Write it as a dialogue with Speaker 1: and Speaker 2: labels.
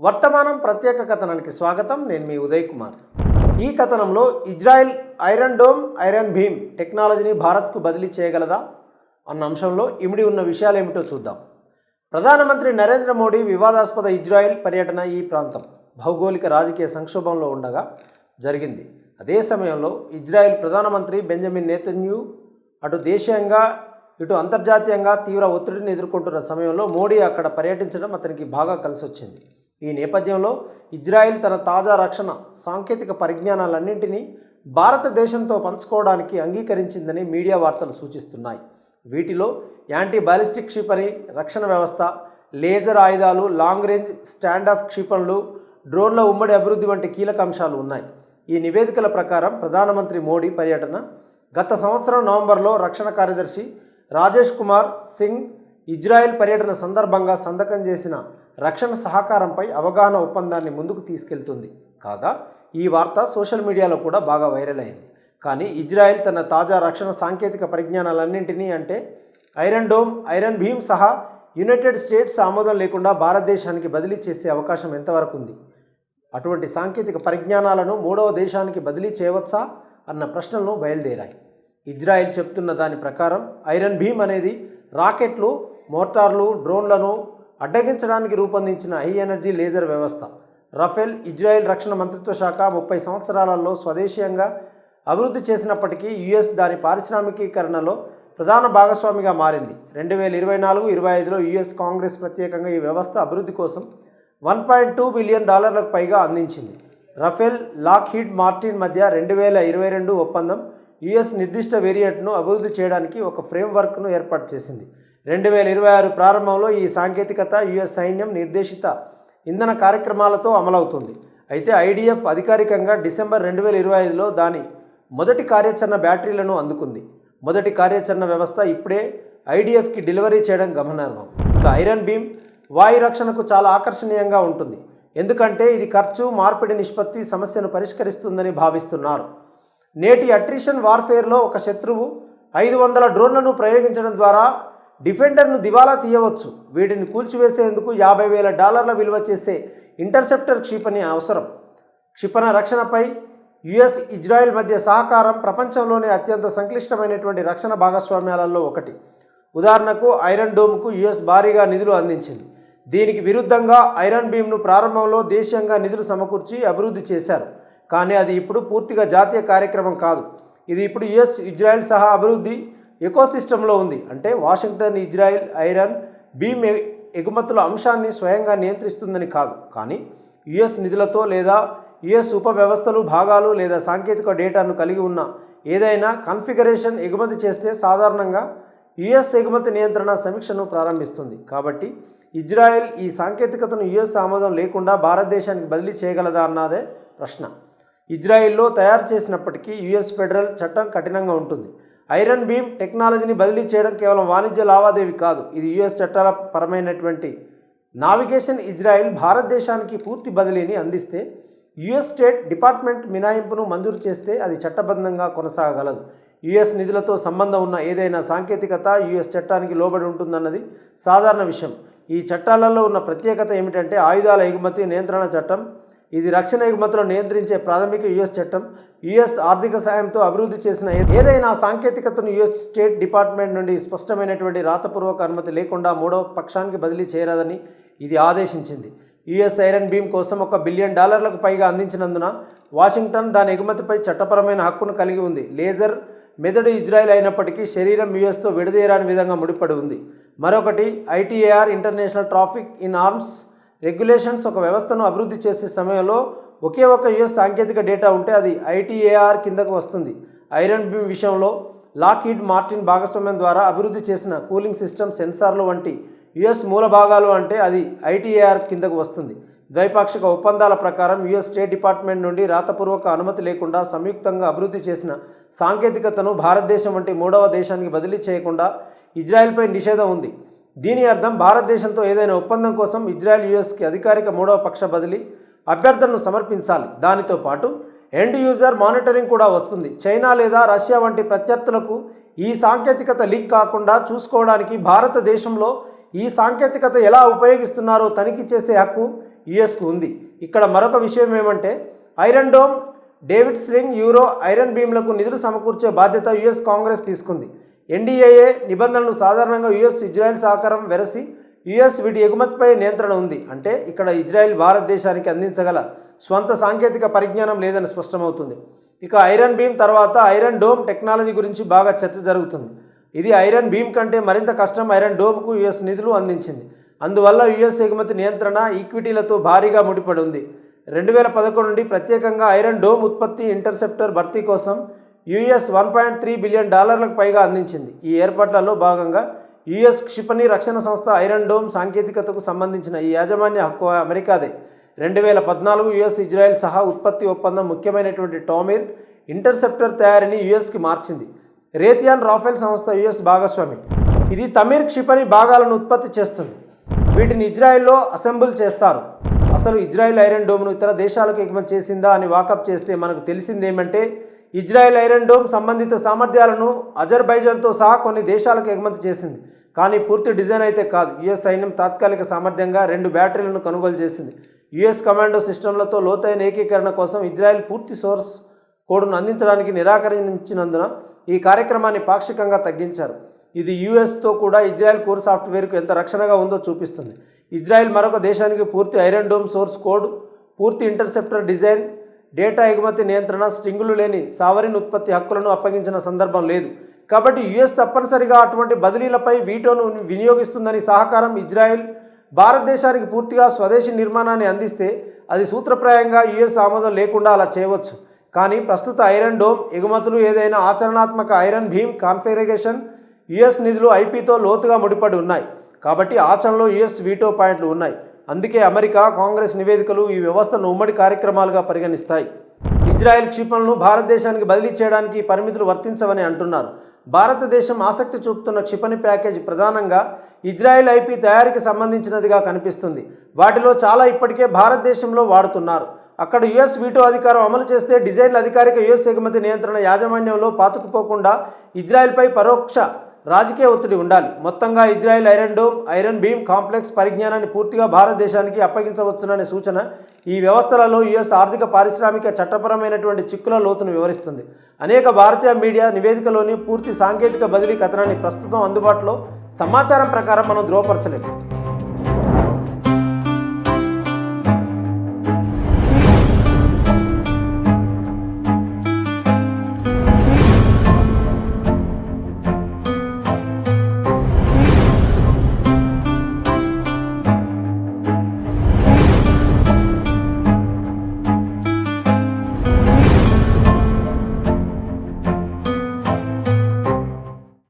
Speaker 1: వర్తమానం ప్రత్యేక కథనానికి స్వాగతం. నేను మీ ఉదయ్ కుమార్. ఈ కథనంలో Israel iron dome, iron beam టెక్నాలజీని భారత్కు బదిలీ చేయగలదా అన్న అంశంలో ఇమిడి ఉన్న విషయాలు ఏమిటో చూద్దాం. ప్రధానమంత్రి నరేంద్ర మోడీ వివాదాస్పద ఇజ్రాయెల్ పర్యటన ఈ ప్రాంతం భౌగోళిక రాజకీయ సంక్షోభంలో ఉండగా జరిగింది. అదే సమయంలో ఇజ్రాయెల్ ప్రధానమంత్రి బెంజమిన్ నెతన్యాహు అటు దేశీయంగా ఇటు అంతర్జాతీయంగా తీవ్ర ఒత్తిడిని ఎదుర్కొంటున్న సమయంలో మోడీ అక్కడ పర్యటించడం అతనికి బాగా కలిసొచ్చింది. ఈ నేపథ్యంలో ఇజ్రాయెల్ తన తాజా రక్షణ సాంకేతిక పరిజ్ఞానాలన్నింటినీ భారతదేశంతో పంచుకోవడానికి అంగీకరించిందని మీడియా వార్తలు సూచిస్తున్నాయి. వీటిలో యాంటీ బాలిస్టిక్ క్షిపణి రక్షణ వ్యవస్థ, లేజర్ ఆయుధాలు, లాంగ్ రేంజ్ స్టాండ్ ఆఫ్ క్షిపణులు, డ్రోన్ల ఉమ్మడి అభివృద్ధి వంటి కీలక అంశాలు ఉన్నాయి. ఈ నివేదికల ప్రకారం ప్రధానమంత్రి మోడీ పర్యటన గత సంవత్సరం నవంబర్లో రక్షణ కార్యదర్శి రాజేష్ కుమార్ సింగ్ ఇజ్రాయెల్ పర్యటన సందర్భంగా సంతకం చేసిన రక్షణ సహకారంపై అవగాహన ఒప్పందాన్ని ముందుకు తీసుకెళ్తుంది. కాగా ఈ వార్త సోషల్ మీడియాలో కూడా బాగా వైరల్ అయింది. కానీ ఇజ్రాయెల్ తన తాజా రక్షణ సాంకేతిక పరిజ్ఞానాలన్నింటినీ అంటే ఐరన్ డోమ్, ఐరన్ భీమ్ సహా యునైటెడ్ స్టేట్స్ ఆమోదం లేకుండా భారతదేశానికి బదిలీ చేసే అవకాశం ఎంతవరకు ఉంది? అటువంటి సాంకేతిక పరిజ్ఞానాలను మూడవ దేశానికి బదిలీ చేయవచ్చా అన్న ప్రశ్నలను బయలుదేరాయి. ఇజ్రాయెల్ చెప్తున్న దాని ప్రకారం ఐరన్ భీమ్ అనేది రాకెట్లు, మోటార్లు, డ్రోన్లను అడ్డగించడానికి రూపొందించిన హై ఎనర్జీ లేజర్ వ్యవస్థ. రఫేల్ ఇజ్రాయెల్ రక్షణ మంత్రిత్వ శాఖ 30 సంవత్సరాలలో స్వదేశీయంగా అభివృద్ధి చేసినప్పటికీ యుఎస్ దాని పారిశ్రామికీకరణలో ప్రధాన భాగస్వామిగా మారింది. 2024-25లో యుఎస్ కాంగ్రెస్ ప్రత్యేకంగా ఈ వ్యవస్థ అభివృద్ధి కోసం $1.2 బిలియన్ పైగా అందించింది. రఫేల్, లాక్హీడ్ మార్టిన్ మధ్య 2022 ఒప్పందం యుఎస్ నిర్దిష్ట వేరియంట్ను అభివృద్ధి చేయడానికి ఒక ఫ్రేమ్వర్క్ను ఏర్పాటు చేసింది. 2026 ప్రారంభంలో ఈ సాంకేతికత యుఎస్ సైన్యం నిర్దేశిత ఇంధన కార్యక్రమాలతో అమలవుతుంది. అయితే ఐడిఎఫ్ అధికారికంగా డిసెంబర్ 2025లో దాని మొదటి కార్యాచరణ బ్యాటరీలను అందుకుంది. మొదటి కార్యాచరణ వ్యవస్థ ఇప్పుడే ఐడిఎఫ్కి డెలివరీ చేయడం గమనార్హం. ఇక ఐరన్ భీమ్ వాయు రక్షణకు చాలా ఆకర్షణీయంగా ఉంటుంది. ఎందుకంటే ఇది ఖర్చు, మార్పిడి నిష్పత్తి సమస్యను పరిష్కరిస్తుందని భావిస్తున్నారు. నేటి అట్రిషన్ వార్ఫేర్లో ఒక శత్రువు 500 డ్రోన్లను ప్రయోగించడం ద్వారా డిఫెండర్ను దివాలా తీయవచ్చు. వీటిని కూల్చివేసేందుకు $50,000 విలువ చేసే ఇంటర్సెప్టర్ క్షిపణి అవసరం. క్షిపణ రక్షణపై యుఎస్, ఇజ్రాయెల్ మధ్య సహకారం ప్రపంచంలోనే అత్యంత సంక్లిష్టమైనటువంటి రక్షణ భాగస్వామ్యాలలో ఒకటి. ఉదాహరణకు ఐరన్ డోమ్కు యుఎస్ భారీగా నిధులు అందించింది. దీనికి విరుద్ధంగా ఐరన్ భీమ్ను ప్రారంభంలో దేశీయంగా నిధులు సమకూర్చి అభివృద్ధి చేశారు. కానీ అది ఇప్పుడు పూర్తిగా జాతీయ కార్యక్రమం కాదు. ఇది ఇప్పుడు యుఎస్, ఇజ్రాయెల్ సహా అభివృద్ధి ఎకోసిస్టంలో ఉంది. అంటే వాషింగ్టన్ ఇజ్రాయెల్ ఐరన్ భీమ్ ఎగుమతుల అంశాన్ని స్వయంగా నియంత్రిస్తుందని కాదు, కానీ యుఎస్ నిధులతో లేదా యుఎస్ ఉపవ్యవస్థలు, భాగాలు లేదా సాంకేతిక డేటాను కలిగి ఉన్న ఏదైనా కాన్ఫిగరేషన్ ఎగుమతి చేస్తే సాధారణంగా యుఎస్ ఎగుమతి నియంత్రణ సమీక్షను ప్రారంభిస్తుంది. కాబట్టి ఇజ్రాయెల్ ఈ సాంకేతికతను యుఎస్ ఆమోదం లేకుండా భారతదేశానికి బదిలీ చేయగలదా అన్నదే ప్రశ్న. ఇజ్రాయెల్లో తయారు చేసినప్పటికీ యుఎస్ ఫెడరల్ చట్టం కఠినంగా ఉంటుంది. ఐరన్ భీమ్ టెక్నాలజీని బదిలీ చేయడం కేవలం వాణిజ్య లావాదేవీ కాదు, ఇది యుఎస్ చట్టాల పరమైనటువంటి నావిగేషన్. ఇజ్రాయెల్ భారతదేశానికి పూర్తి బదిలీని అందిస్తే యుఎస్ స్టేట్ డిపార్ట్మెంట్ మినహాయింపును మంజూరు చేస్తే అది చట్టబద్ధంగా కొనసాగగలదు. యుఎస్ నిధులతో సంబంధం ఉన్న ఏదైనా సాంకేతికత యుఎస్ చట్టానికి లోబడి ఉంటుందన్నది సాధారణ విషయం. ఈ చట్టాలలో ఉన్న ప్రత్యేకత ఏమిటంటే ఆయుధాల ఎగుమతి నియంత్రణ చట్టం. ఇది రక్షణ ఎగుమతులను నియంత్రించే ప్రాథమిక యుఎస్ చట్టం. యుఎస్ ఆర్థిక సాయంతో అభివృద్ధి చేసిన ఏదైనా సాంకేతికతను యుఎస్ స్టేట్ డిపార్ట్మెంట్ నుండి స్పష్టమైనటువంటి రాతపూర్వక అనుమతి లేకుండా మూడవ పక్షానికి బదిలీ చేయరాదని ఇది ఆదేశించింది. యుఎస్ ఐరన్ భీమ్ కోసం $1 బిలియన్ పైగా అందించినందున వాషింగ్టన్ దాని ఎగుమతిపై చట్టపరమైన హక్కును కలిగి ఉంది. లేజర్ మెదడు ఇజ్రాయెల్ అయినప్పటికీ శరీరం యుఎస్తో విడదీయరాని విధంగా ముడిపడి ఉంది. మరొకటి ITAR international traffic in arms regulations. ఒక వ్యవస్థను అభివృద్ధి చేసే సమయంలో ఒకే ఒక యుఎస్ సాంకేతిక డేటా ఉంటే అది ఐటీఏఆర్ కిందకు వస్తుంది. ఐరన్ భీమ్ విషయంలో లాక్హీడ్ మార్టిన్ భాగస్వామ్యం ద్వారా అభివృద్ధి చేసిన కూలింగ్ సిస్టమ్, సెన్సార్లు వంటి యుఎస్ మూల భాగాలు అంటే అది ఐటీఏఆర్ కిందకు వస్తుంది. ద్వైపాక్షిక ఒప్పందాల ప్రకారం యుఎస్ స్టేట్ డిపార్ట్మెంట్ నుండి రాతపూర్వక అనుమతి లేకుండా సంయుక్తంగా అభివృద్ధి చేసిన సాంకేతికతను భారతదేశం వంటి మూడవ దేశానికి బదిలీ చేయకుండా ఇజ్రాయెల్పై నిషేధం ఉంది. దీని అర్థం భారతదేశంతో ఏదైనా ఒప్పందం కోసం ఇజ్రాయెల్ యుఎస్కి అధికారిక మూడవ పక్ష బదిలీ అభ్యర్థనను సమర్పించాలి. దానితో పాటు ఎండ్ యూజర్ మానిటరింగ్ కూడా వస్తుంది. చైనా లేదా రష్యా వంటి ప్రత్యర్థులకు ఈ సాంకేతికత లీక్ కాకుండా చూసుకోవడానికి భారతదేశంలో ఈ సాంకేతికత ఎలా ఉపయోగిస్తున్నారో తనిఖీ చేసే హక్కు యుఎస్కు ఉంది. ఇక్కడ మరొక విషయం ఏమంటే iron dome, David sling, euro, iron బీమ్లకు నిధులు సమకూర్చే బాధ్యత యుఎస్ కాంగ్రెస్ తీసుకుంది. ఎన్డీఏఏ నిబంధనలు సాధారణంగా యుఎస్ ఇజ్రాయెల్ సహకారం వెరసి యుఎస్ వీటి ఎగుమతిపై నియంత్రణ ఉంది. అంటే ఇక్కడ ఇజ్రాయెల్ భారతదేశానికి అందించగల స్వంత సాంకేతిక పరిజ్ఞానం లేదని స్పష్టమవుతుంది. ఇక ఐరన్ బీమ్ తర్వాత ఐరన్ డోమ్ టెక్నాలజీ గురించి బాగా చర్చ జరుగుతుంది. ఇది ఐరన్ బీమ్ కంటే మరింత కష్టం. ఐరన్ డోమ్కు యుఎస్ నిధులు అందించింది. అందువల్ల యుఎస్ ఎగుమతి నియంత్రణ ఈక్విటీలతో భారీగా ముడిపడి ఉంది. 2011 నుండి ప్రత్యేకంగా ఐరన్ డోమ్ ఉత్పత్తి, ఇంటర్సెప్టర్ భర్తీ కోసం యుఎస్ $1.3 బిలియన్ పైగా అందించింది. ఈ ఏర్పాట్లలో భాగంగా యుఎస్ క్షిపణి రక్షణ సంస్థ ఐరన్ డోమ్ సాంకేతికతకు సంబంధించిన ఈ యాజమాన్య హక్కు అమెరికాదే. 2014 యుఎస్ ఇజ్రాయెల్ సహా ఉత్పత్తి ఒప్పందం ముఖ్యమైనటువంటి టామిర్ ఇంటర్సెప్టర్ తయారీని యుఎస్కి మార్చింది. రేథియాన్ రాఫెల్ సంస్థ యుఎస్ భాగస్వామి. ఇది తమీర్ క్షిపణి భాగాలను ఉత్పత్తి చేస్తుంది. వీటిని ఇజ్రాయెల్లో అసెంబుల్ చేస్తారు. అసలు ఇజ్రాయెల్ ఐరన్ డోమ్ను ఇతర దేశాలకు ఎగుమతి చేసిందా అని వాకప్ చేస్తే మనకు తెలిసిందేమంటే ఇజ్రాయెల్ ఐరన్ డోమ్ సంబంధిత సామర్థ్యాలను అజర్బైజాన్తో సహా కొన్ని దేశాలకు ఎగుమతి చేసింది. కానీ పూర్తి డిజైన్ అయితే కాదు. యుఎస్ సైన్యం తాత్కాలిక సామర్థ్యంగా 2 బ్యాటరీలను కొనుగోలు చేసింది. యుఎస్ కమాండో సిస్టంలతో లోతైన ఏకీకరణ కోసం ఇజ్రాయెల్ పూర్తి సోర్స్ కోడ్ను అందించడానికి నిరాకరించినందున ఈ కార్యక్రమాన్ని పాక్షికంగా తగ్గించారు. ఇది యుఎస్తో కూడా ఇజ్రాయెల్ కోర్ సాఫ్ట్వేర్కు ఎంత రక్షణగా ఉందో చూపిస్తుంది. ఇజ్రాయెల్ మరొక దేశానికి పూర్తి ఐరన్ డోమ్ సోర్స్ కోడ్, పూర్తి ఇంటర్సెప్టర్ డిజైన్, డేటా ఎగుమతి నియంత్రణ, స్ట్రింగులు లేని సావరిన్ ఉత్పత్తి హక్కులను అప్పగించిన సందర్భం లేదు. కాబట్టి యుఎస్ తప్పనిసరిగా అటువంటి బదిలీలపై వీటోను వినియోగిస్తుందని సహకారం ఇజ్రాయెల్ భారతదేశానికి పూర్తిగా స్వదేశీ నిర్మాణాన్ని అందిస్తే అది సూత్రప్రాయంగా యుఎస్ ఆమోదం లేకుండా అలా చేయవచ్చు. కానీ ప్రస్తుత ఐరన్ డోమ్ ఎగుమతులు ఏదైనా ఆచరణాత్మక ఐరన్ భీమ్ కాన్ఫిగరేషన్ యుఎస్ నిధులు ఐపీతో లోతుగా ముడిపడి ఉన్నాయి. కాబట్టి ఆచరణలో యుఎస్ వీటో పాయింట్లు ఉన్నాయి. అందుకే అమెరికా కాంగ్రెస్ నివేదికలు ఈ వ్యవస్థను ఉమ్మడి కార్యక్రమాలుగా పరిగణిస్తాయి. ఇజ్రాయెల్ క్షిపణులను భారతదేశానికి బదిలీ చేయడానికి ఈ పరిమితులు వర్తించవని అంటున్నారు. భారతదేశం ఆసక్తి చూపుతున్న క్షిపణి ప్యాకేజ్ ప్రధానంగా ఇజ్రాయెల్ ఐపీ తయారీకి సంబంధించినదిగా కనిపిస్తుంది. వాటిలో చాలా ఇప్పటికే భారతదేశంలో వాడుతున్నారు. అక్కడ యుఎస్ వీటో అధికారం అమలు చేస్తే డిజైన్ల అధికారిక యుఎస్ ఎగుమతి నియంత్రణ యాజమాన్యంలో పాతుకుపోకుండా ఇజ్రాయెల్పై పరోక్ష రాజకీయ ఒత్తిడి ఉండాలి. మొత్తంగా Israel iron dome, iron beam complex పరిజ్ఞానాన్ని పూర్తిగా భారతదేశానికి అప్పగించవచ్చుననే సూచన ఈ వ్యవస్థలలో యుఎస్ ఆర్థిక, పారిశ్రామిక, చట్టపరమైనటువంటి చిక్కుల లోతును వివరిస్తుంది. అనేక భారతీయ మీడియా నివేదికలోని పూర్తి సాంకేతిక బదిలీ కథనాన్ని ప్రస్తుతం అందుబాటులో సమాచారం ప్రకారం మనం ధృవపరచలేము.